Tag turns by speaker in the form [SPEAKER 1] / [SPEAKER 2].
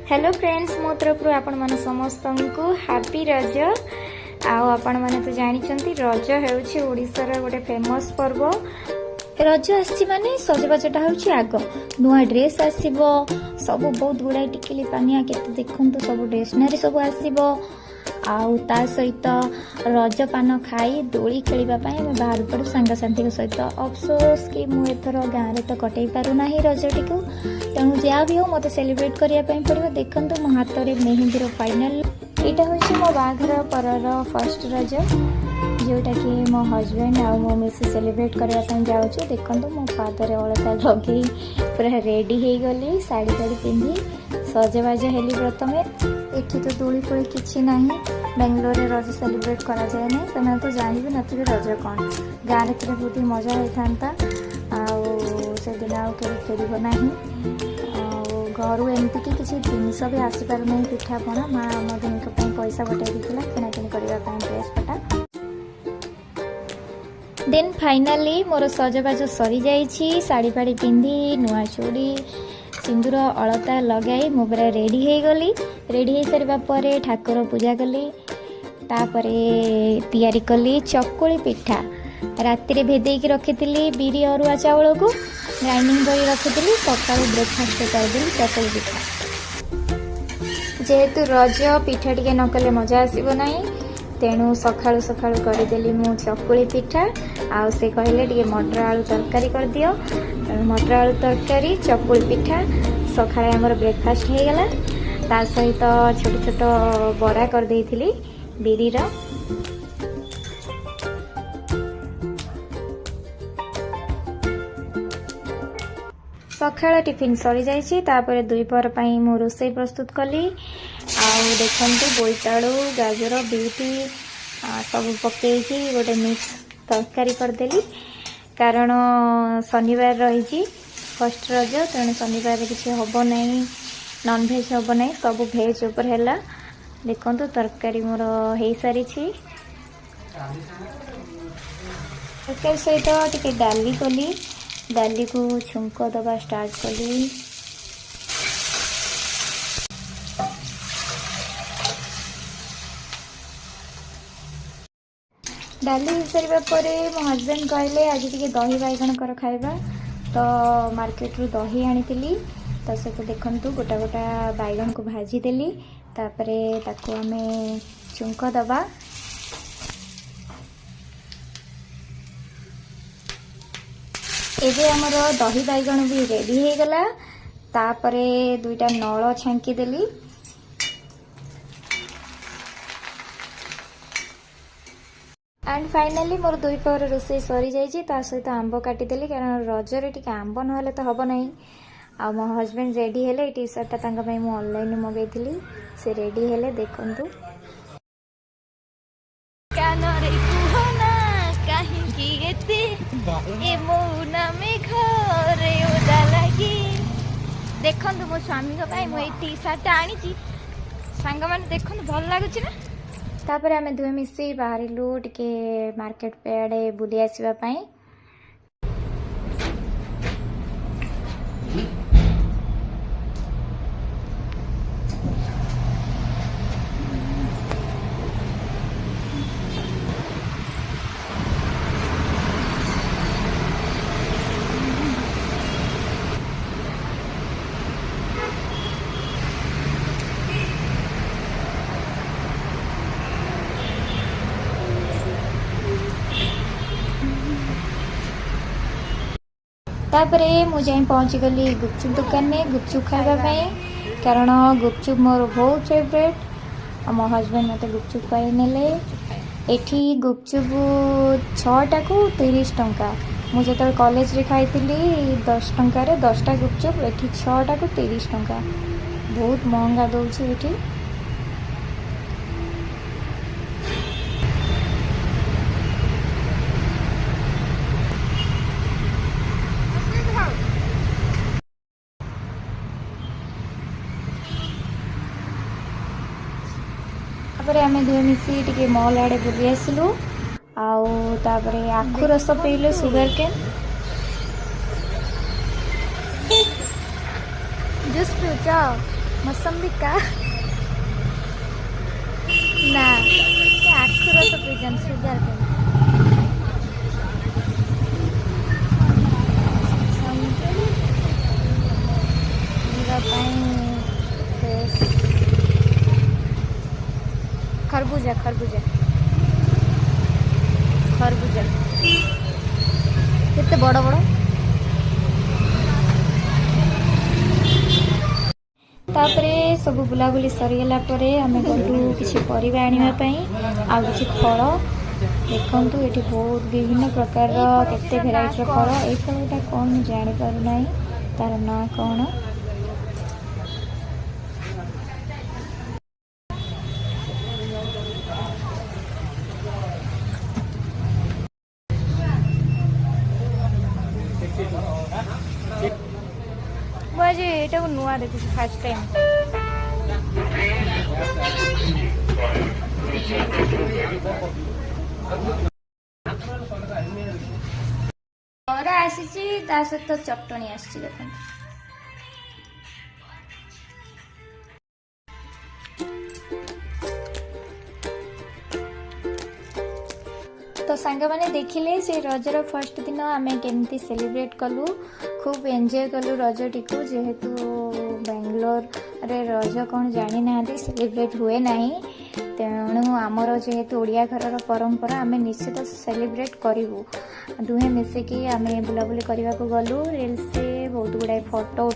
[SPEAKER 1] Hello friends, मो तरफ आपण मन समस्त को हैप्पी रज। आपण मैंने तो जानते रज हूँ ओडिशार गोटे फेमस पर्व। रज आसी माने सजबाजटा हूँ आग नुआ ड्रेस आसो सब बहुत गुड़ाए टिकिली पानिया केते देखु सब स्टेशनरी सब आसो ता सहित रज पान खाई दोली खेलवाई आम बाहर पड़ू सांगसाथी सहित। अफसोस कि मुझर गाँव में तो कटई पारूना रजटी को, तेणु जहाँ भी हो मत सेलिब्रेट करने पड़ो। देखो मो हाथ में मेहंदी फाइनाल यहाँ हूँ मो बाघर पर फर्स्ट रज जोटा कि मो हजबैंड आ मो मिस सेलिब्रेट करने जाऊँ। देखो मो पादरे अलता लगे पूरा रेडी हो गली शाढ़ी फाड़ी पिंधि सजबाज हेली प्रथमे। एठी तो दोली फोली किसी ना बेंगलोर रज सेलिब्रेट करा जाए ना, से तो जान भी नथिबे रज कौन। गाँव में बहुत ही मजा होता से दिन आउ फेर ना घर एमती कि किसी जिनस भी आसपार ना पिठापणा माँ मधुमी पैसा पठाई देता किणाकिणी करने ड्रेस पटा। देन फाइनाली मोर सजबाज सरी जाइए शाढ़ी फाड़ी पिंधि नुआ चूड़ी सिंदूर अलता लगाई मु पूरा रेडी हो गली। रेडी हो सारा पर ठाकुर पूजा कली तैयारी कली चकुली पिठा राति भेदेक रखी बिरी अरुआ चाउल को ग्राइंडिंग कर रखी सका ब्रेकफास्ट करदेली चकुली पिठा। जेहेतु रज पिठा टे न कले मजा आसब ना, तेणु सकाळु सकाळु करदेली मु चकुली पिठा आ से कहले टे मटर आलू तरकारी कर दियो। मटर आलू तरकारी चकुली पिठा सकाळे हमर ब्रेकफास्ट हो गला। ता सहित छोट छोट बड़ा कर देइथिली बिरी रा। सकाळ टिफिन सरी जाइए तापर दुईपहर पई मु रोसई प्रस्तुत कली। देखंतु बोईताड़ू गाजर बीटी सब पकईकी गोटे मिक्स तरकारी करदेली, कारण शनिवार रही फर्स्ट रज तेणु शनिवार किसी हम ना नॉनभेज हम ना सब भेज उपर है। देखंतु तरकारी मोर हो सारी तरकारी सहित टिके डाली कली। डाली को छुंक दबा स्टार्ट कली। डाली हो सारा पर मो हजबैंड कहले आज टे दही बैगण कर खाइबा, तो मार्केट रू दही आनी तो सहित देखंतु गोटा गोटा बैगण को भाजी देली तापरे ताको आमे छुंक दबा। एबे हमर दही बैगण भी रेडी हो गला। तापरे दुईटा नळ छांकी देली। एंड फाइनाली मोर दुई पहर रोसई सरी जाइए। ता सहित आंब काटिदेली कारण रजरे टिके आंब ना तो हम ना। आ मो हजबैंड रेडी हेले टी सर्टा मु ऑनलाइन मगैली से रेडी हेले। देखंतु देखंतु मो स्वामी मु टी सर्ट आनी सांग मैंने देखो भल लगुच ना। तापर आमे दुहे मिसी बाहरिलु टिके मार्केट पे आड़े बुली आसीबा पई। तापरे मुझे पहुँची गली गुपचुप दुकान में गुपचुप खाइबा, कारण गुपचुप मोर बहुत फेवरेट। मो हजबैंड मत गुपचुप खाई नेले। एठी गुपचुप 6टा को 30 टंका। मुझे तो कॉलेज रे खाई 10 टंकार 10टा गुपचुप, एठी 6टा को 30 टंका। बहुत महंगा दौर एठी। आम दुहे मिसी टे मॉल आड़े बुली आसलु। आखु रस पीलु सुगर केन जूस पीच मौसम्बी का ना आखु रस पिजन सुगर के खरबूजा खरबूजा खरबूजा केते बड़ बड़ तापरे सब बुलाबुली सरीगला आम गलु किसी परिबा आनिबा पई आ किसी फल देखंतु एठी बहुत विभिन्न प्रकार केते भेराइटी फल ए फलटा कौन जानि पारु नाही तार ना कौन मुझे एटा को नुआ देखु फर्स्ट टाइम बरा आसीची ता सहित चटणी आसीची देखो तो सांग मैंने देखिले से रजर फर्स्ट दिन आम केमती सेलिब्रेट कलु खूब एंजॉय कलु रजटी को जेहेतु बेंगलोर रे रज कौन जानी ना सेलिब्रेट हुए नहीं तेणु आमर जेहेतु ओडिया घर परंपरा आम निश्चित सेलिब्रेट करूँ दुहे मिसिकी आम बुलाबुली करने को गलु रील्स बहुत गुड़ाए फोटो